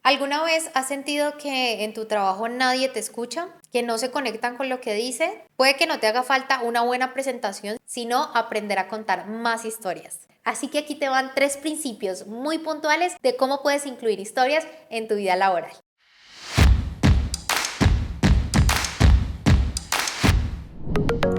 ¿Alguna vez has sentido que en tu trabajo nadie te escucha? ¿Que no se conectan con lo que dice? Puede que no te haga falta una buena presentación, sino aprender a contar más historias. Así que aquí te van 3 principios muy puntuales de cómo puedes incluir historias en tu vida laboral.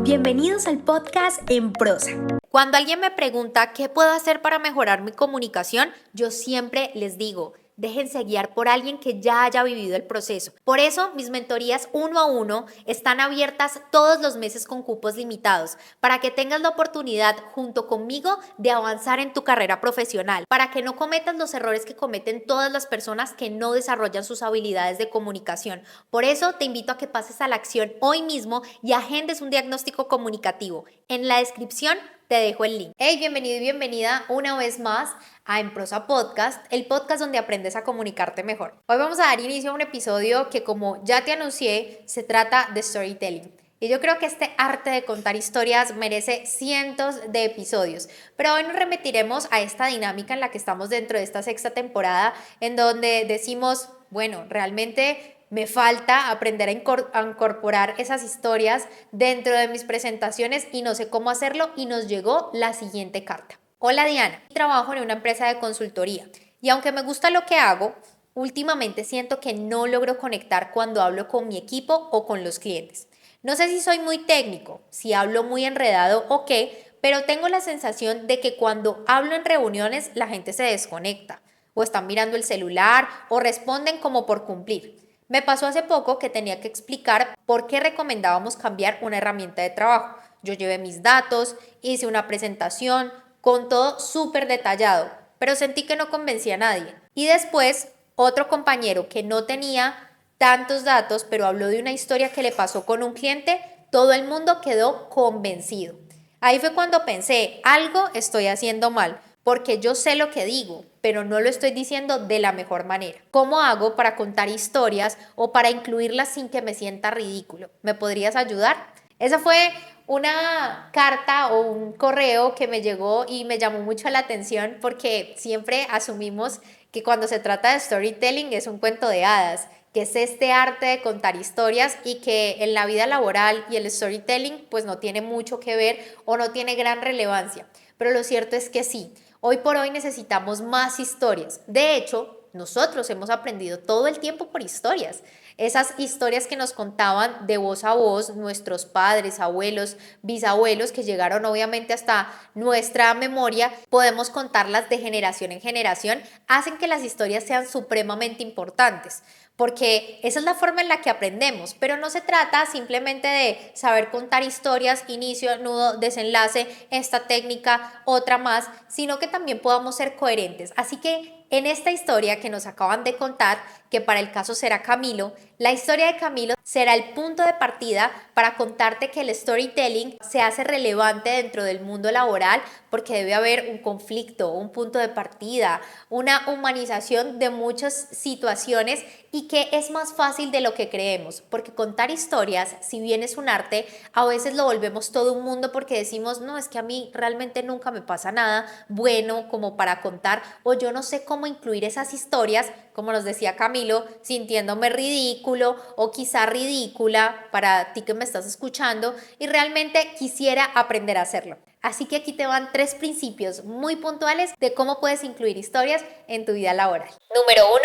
Bienvenidos al podcast En Prosa. Cuando alguien me pregunta qué puedo hacer para mejorar mi comunicación, yo siempre les digo, déjense guiar por alguien que ya haya vivido el proceso. Por eso, mis mentorías 1 a 1 están abiertas todos los meses con cupos limitados, para que tengas la oportunidad junto conmigo de avanzar en tu carrera profesional, para que no cometas los errores que cometen todas las personas que no desarrollan sus habilidades de comunicación. Por eso, te invito a que pases a la acción hoy mismo y agendes un diagnóstico comunicativo. En la descripción te dejo el link. Hey, bienvenido y bienvenida una vez más a En Prosa Podcast, el podcast donde aprendes a comunicarte mejor. Hoy vamos a dar inicio a un episodio que, como ya te anuncié, se trata de storytelling. Y yo creo que este arte de contar historias merece cientos de episodios. Pero hoy nos remitiremos a esta dinámica en la que estamos dentro de esta 6ª temporada, en donde decimos, bueno, realmente me falta aprender a incorporar esas historias dentro de mis presentaciones y no sé cómo hacerlo, y nos llegó la siguiente carta. Hola Diana, trabajo en una empresa de consultoría y aunque me gusta lo que hago, últimamente siento que no logro conectar cuando hablo con mi equipo o con los clientes. No sé si soy muy técnico, si hablo muy enredado o qué, pero tengo la sensación de que cuando hablo en reuniones la gente se desconecta o están mirando el celular o responden como por cumplir. Me pasó hace poco que tenía que explicar por qué recomendábamos cambiar una herramienta de trabajo. Yo llevé mis datos, hice una presentación, con todo súper detallado, pero sentí que no convencía a nadie. Y después, otro compañero que no tenía tantos datos, pero habló de una historia que le pasó con un cliente, todo el mundo quedó convencido. Ahí fue cuando pensé, algo estoy haciendo mal, porque yo sé lo que digo, pero no lo estoy diciendo de la mejor manera. ¿Cómo hago para contar historias o para incluirlas sin que me sienta ridículo? ¿Me podrías ayudar? Esa fue una carta o un correo que me llegó y me llamó mucho la atención, porque siempre asumimos que cuando se trata de storytelling es un cuento de hadas, que es este arte de contar historias, y que en la vida laboral y el storytelling pues no tiene mucho que ver o no tiene gran relevancia. Pero lo cierto es que sí, hoy por hoy necesitamos más historias. De hecho, nosotros hemos aprendido todo el tiempo por historias. Esas historias que nos contaban de voz a voz nuestros padres, abuelos, bisabuelos, que llegaron obviamente hasta nuestra memoria, podemos contarlas de generación en generación, hacen que las historias sean supremamente importantes, porque esa es la forma en la que aprendemos. Pero no se trata simplemente de saber contar historias, inicio, nudo, desenlace, esta técnica, otra más, sino que también podamos ser coherentes. Así que en esta historia que nos acaban de contar, que para el caso será Camilo, la historia de Camilo será el punto de partida para contarte que el storytelling se hace relevante dentro del mundo laboral, porque debe haber un conflicto, un punto de partida, una humanización de muchas situaciones, y que es más fácil de lo que creemos, porque contar historias, si bien es un arte, a veces lo volvemos todo un mundo, porque decimos, no, es que a mí realmente nunca me pasa nada bueno como para contar, o yo no sé cómo incluir esas historias, como nos decía Camilo, sintiéndome ridículo o quizá ridícula para ti que me estás escuchando, y realmente quisiera aprender a hacerlo. Así que aquí te van 3 principios muy puntuales de cómo puedes incluir historias en tu vida laboral. Número 1,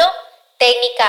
técnica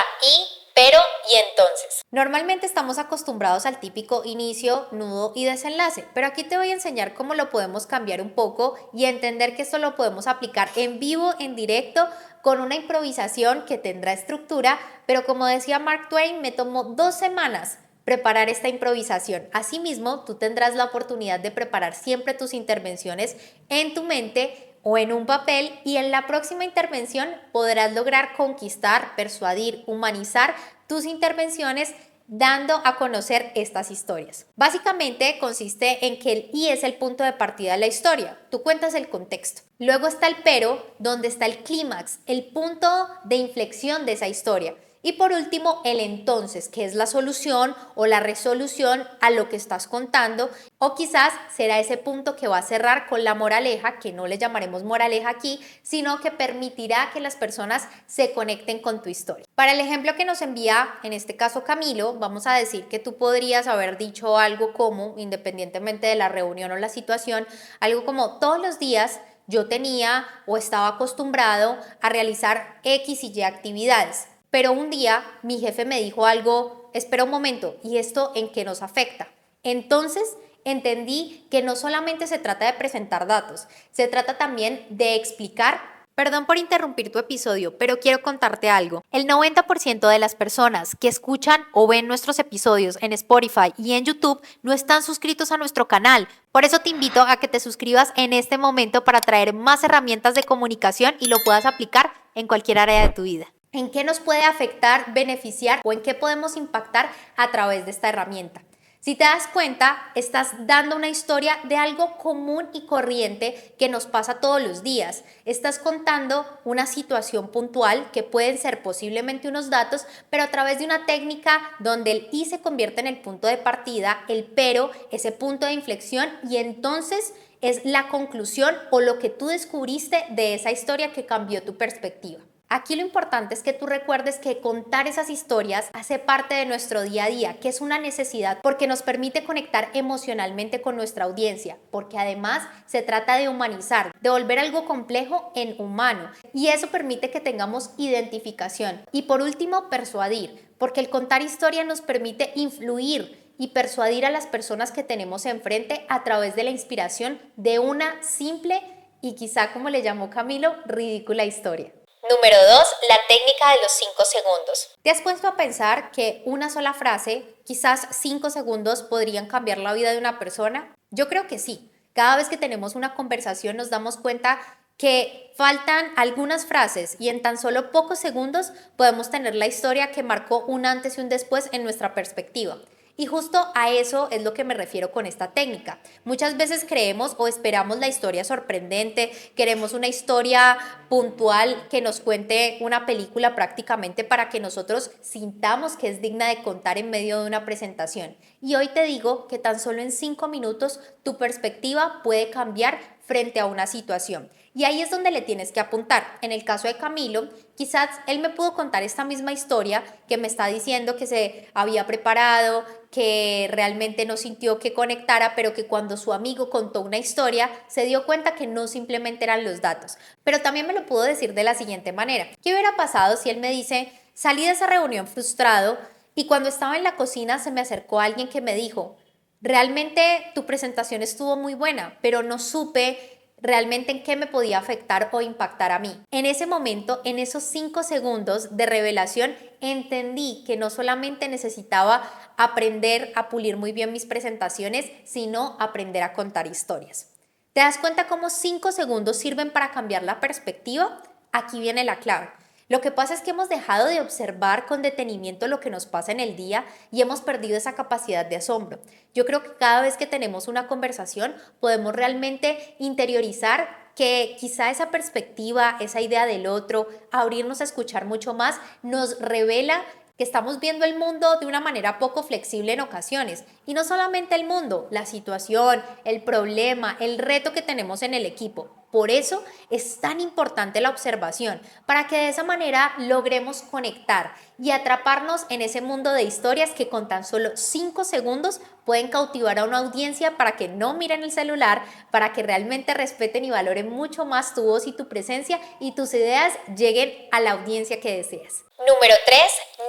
pero y entonces. Normalmente estamos acostumbrados al típico inicio, nudo y desenlace, pero aquí te voy a enseñar cómo lo podemos cambiar un poco y entender que esto lo podemos aplicar en vivo, en directo, con una improvisación que tendrá estructura, pero como decía Mark Twain, me tomó 2 semanas preparar esta improvisación. Asimismo, tú tendrás la oportunidad de preparar siempre tus intervenciones en tu mente o en un papel, y en la próxima intervención podrás lograr conquistar, persuadir, humanizar tus intervenciones, dando a conocer estas historias. Básicamente consiste en que el y es el punto de partida de la historia. Tú cuentas el contexto. Luego está el pero, donde está el clímax, el punto de inflexión de esa historia. Y por último, el entonces, que es la solución o la resolución a lo que estás contando, o quizás será ese punto que va a cerrar con la moraleja, que no le llamaremos moraleja aquí, sino que permitirá que las personas se conecten con tu historia. Para el ejemplo que nos envía, en este caso Camilo, vamos a decir que tú podrías haber dicho algo como, independientemente de la reunión o la situación, algo como: todos los días yo tenía o estaba acostumbrado a realizar X y Y actividades. Pero un día mi jefe me dijo algo: espera un momento, ¿y esto en qué nos afecta? Entonces entendí que no solamente se trata de presentar datos, se trata también de explicar. Perdón por interrumpir tu episodio, pero quiero contarte algo. El 90% de las personas que escuchan o ven nuestros episodios en Spotify y en YouTube no están suscritos a nuestro canal. Por eso te invito a que te suscribas en este momento para traer más herramientas de comunicación y lo puedas aplicar en cualquier área de tu vida. ¿En qué nos puede afectar, beneficiar o en qué podemos impactar a través de esta herramienta? Si te das cuenta, estás dando una historia de algo común y corriente que nos pasa todos los días. Estás contando una situación puntual que pueden ser posiblemente unos datos, pero a través de una técnica donde el y se convierte en el punto de partida, el pero, ese punto de inflexión, y entonces es la conclusión o lo que tú descubriste de esa historia que cambió tu perspectiva. Aquí lo importante es que tú recuerdes que contar esas historias hace parte de nuestro día a día, que es una necesidad porque nos permite conectar emocionalmente con nuestra audiencia, porque además se trata de humanizar, de volver algo complejo en humano, y eso permite que tengamos identificación. Y por último, persuadir, porque el contar historia nos permite influir y persuadir a las personas que tenemos enfrente a través de la inspiración de una simple y, quizá como le llamó Camilo, ridícula historia. Número 2. La técnica de los 5 segundos. ¿Te has puesto a pensar que una sola frase, quizás 5 segundos, podrían cambiar la vida de una persona? Yo creo que sí. Cada vez que tenemos una conversación nos damos cuenta que faltan algunas frases y en tan solo pocos segundos podemos tener la historia que marcó un antes y un después en nuestra perspectiva. Y justo a eso es lo que me refiero con esta técnica. Muchas veces creemos o esperamos la historia sorprendente, queremos una historia puntual que nos cuente una película prácticamente para que nosotros sintamos que es digna de contar en medio de una presentación. Y hoy te digo que tan solo en 5 minutos tu perspectiva puede cambiar frente a una situación. Y ahí es donde le tienes que apuntar. En el caso de Camilo, quizás él me pudo contar esta misma historia que me está diciendo que se había preparado, que realmente no sintió que conectara, pero que cuando su amigo contó una historia, se dio cuenta que no simplemente eran los datos. Pero también me lo pudo decir de la siguiente manera: ¿qué hubiera pasado si él me dice: salí de esa reunión frustrado y cuando estaba en la cocina se me acercó alguien que me dijo: realmente tu presentación estuvo muy buena, pero no supe realmente en qué me podía afectar o impactar a mí? En ese momento, en esos 5 segundos de revelación, entendí que no solamente necesitaba aprender a pulir muy bien mis presentaciones, sino aprender a contar historias. ¿Te das cuenta cómo 5 segundos sirven para cambiar la perspectiva? Aquí viene la clave. Lo que pasa es que hemos dejado de observar con detenimiento lo que nos pasa en el día y hemos perdido esa capacidad de asombro. Yo creo que cada vez que tenemos una conversación podemos realmente interiorizar que quizá esa perspectiva, esa idea del otro, abrirnos a escuchar mucho más, nos revela que estamos viendo el mundo de una manera poco flexible en ocasiones. Y no solamente el mundo, la situación, el problema, el reto que tenemos en el equipo. Por eso es tan importante la observación, para que de esa manera logremos conectar y atraparnos en ese mundo de historias que con tan solo 5 segundos pueden cautivar a una audiencia para que no miren el celular, para que realmente respeten y valoren mucho más tu voz y tu presencia y tus ideas lleguen a la audiencia que deseas. Número 3.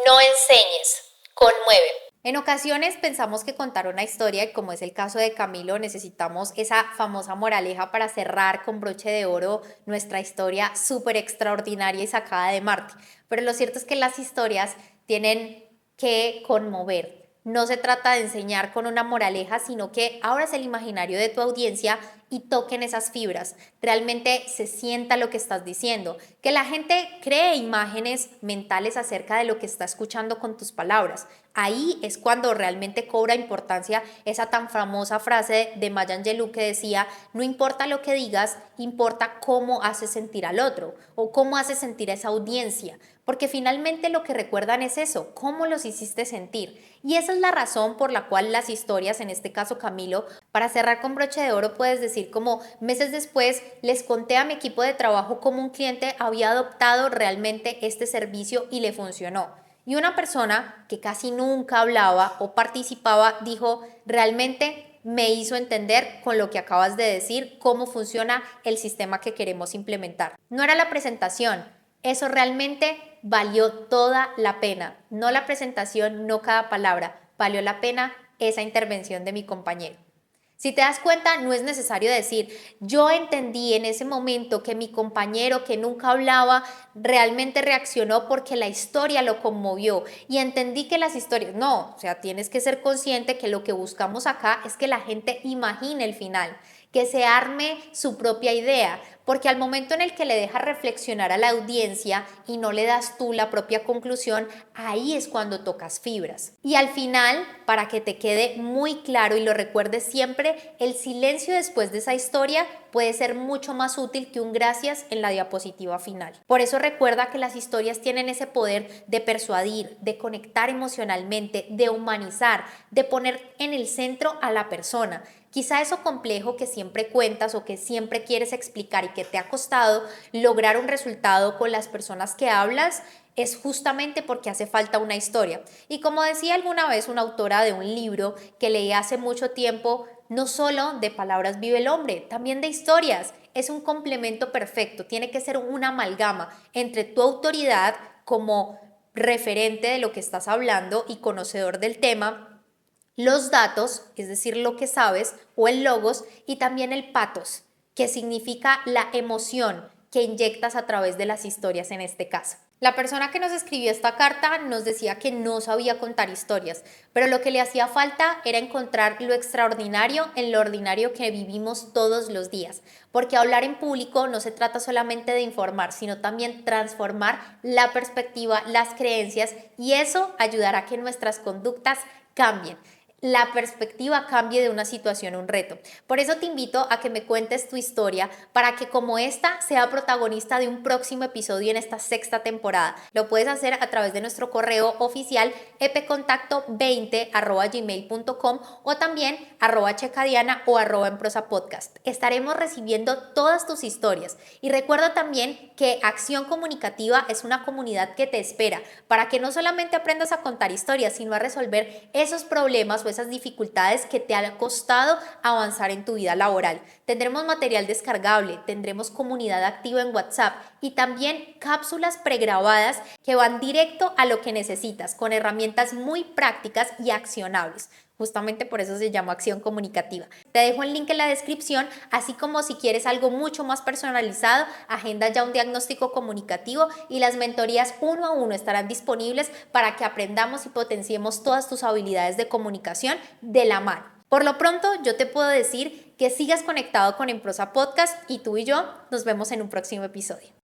No enseñes. Conmueve. En ocasiones pensamos que contar una historia, y como es el caso de Camilo, necesitamos esa famosa moraleja para cerrar con broche de oro nuestra historia súper extraordinaria y sacada de Marte. Pero lo cierto es que las historias tienen que conmover. No se trata de enseñar con una moraleja, sino que abras el imaginario de tu audiencia y toquen esas fibras. Realmente se sienta lo que estás diciendo. Que la gente cree imágenes mentales acerca de lo que está escuchando con tus palabras. Ahí es cuando realmente cobra importancia esa tan famosa frase de Maya Angelou que decía: no importa lo que digas, importa cómo haces sentir al otro o cómo haces sentir a esa audiencia. porque finalmente lo que recuerdan es eso, cómo los hiciste sentir. Y esa es la razón por la cual las historias, en este caso Camilo, para cerrar con broche de oro puedes decir como meses después les conté a mi equipo de trabajo cómo un cliente había adoptado realmente este servicio y le funcionó. Y una persona que casi nunca hablaba o participaba dijo, realmente me hizo entender con lo que acabas de decir cómo funciona el sistema que queremos implementar. No era la presentación, eso realmente valió toda la pena. No la presentación, no cada palabra, valió la pena esa intervención de mi compañero. Si te das cuenta, no es necesario decir, yo entendí en ese momento que mi compañero que nunca hablaba realmente reaccionó porque la historia lo conmovió y entendí que las historias, no, o sea, tienes que ser consciente que lo que buscamos acá es que la gente imagine el final, que se arme su propia idea, porque al momento en el que le dejas reflexionar a la audiencia y no le das tú la propia conclusión, ahí es cuando tocas fibras. Y al final, para que te quede muy claro y lo recuerdes siempre, el silencio después de esa historia puede ser mucho más útil que un gracias en la diapositiva final. Por eso recuerda que las historias tienen ese poder de persuadir, de conectar emocionalmente, de humanizar, de poner en el centro a la persona. Quizá eso complejo que siempre cuentas o que siempre quieres explicar y que te ha costado lograr un resultado con las personas que hablas es justamente porque hace falta una historia. Y como decía alguna vez una autora de un libro que leí hace mucho tiempo, no solo de palabras vive el hombre, también de historias. Es un complemento perfecto, tiene que ser una amalgama entre tu autoridad como referente de lo que estás hablando y conocedor del tema, los datos, es decir, lo que sabes, o el logos, y también el pathos, que significa la emoción que inyectas a través de las historias en este caso. La persona que nos escribió esta carta nos decía que no sabía contar historias, pero lo que le hacía falta era encontrar lo extraordinario en lo ordinario que vivimos todos los días, porque hablar en público no se trata solamente de informar, sino también transformar la perspectiva, las creencias, y eso ayudará a que nuestras conductas cambien. La perspectiva cambie de una situación a un reto. Por eso te invito a que me cuentes tu historia para que como esta sea protagonista de un próximo episodio en esta sexta temporada. Lo puedes hacer a través de nuestro correo oficial epcontacto20@gmail.com o también @checadiana o @enprosapodcast. Estaremos recibiendo todas tus historias y recuerda también que Acción Comunicativa es una comunidad que te espera para que no solamente aprendas a contar historias, sino a resolver esos problemas o esas dificultades que te ha costado avanzar en tu vida laboral. Tendremos material descargable, tendremos comunidad activa en WhatsApp y también cápsulas pregrabadas que van directo a lo que necesitas, con herramientas muy prácticas y accionables. Justamente por eso se llama Acción Comunicativa. Te dejo el link en la descripción, así como si quieres algo mucho más personalizado, agenda ya un diagnóstico comunicativo y las mentorías 1 a 1 estarán disponibles para que aprendamos y potenciemos todas tus habilidades de comunicación de la mano. Por lo pronto, yo te puedo decir que sigas conectado con Emprosa Podcast y tú y yo nos vemos en un próximo episodio.